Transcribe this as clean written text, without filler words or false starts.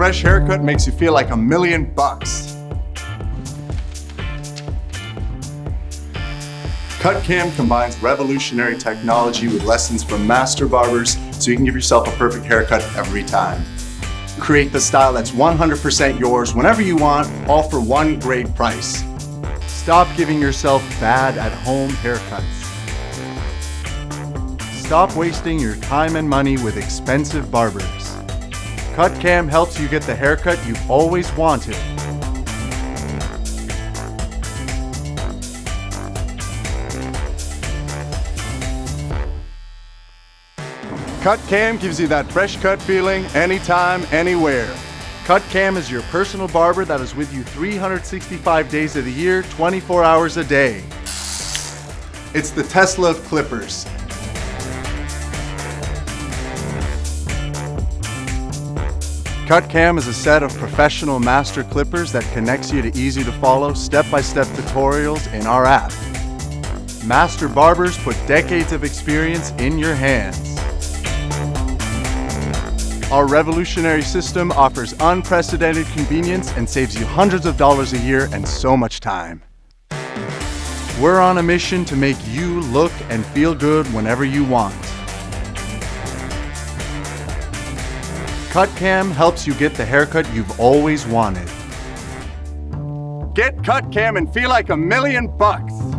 fresh haircut makes you feel like $1,000,000. CutCam combines revolutionary technology with lessons from master barbers so you can give yourself a perfect haircut every time. Create the style that's 100% yours whenever you want, all for one great price. Stop giving yourself bad at-home haircuts. Stop wasting your time and money with expensive barbers. CutCam helps you get the haircut you've always wanted. CutCam gives you that fresh cut feeling anytime, anywhere. CutCam is your personal barber that is with you 365 days of the year, 24 hours a day. It's the Tesla of clippers. CutCam is a set of professional master clippers that connects you to easy-to-follow, step-by-step tutorials in our app. Master barbers put decades of experience in your hands. Our revolutionary system offers unprecedented convenience and saves you hundreds of dollars a year and so much time. We're on a mission to make you look and feel good whenever you want. CutCam helps you get the haircut you've always wanted. Get CutCam and feel like $1,000,000.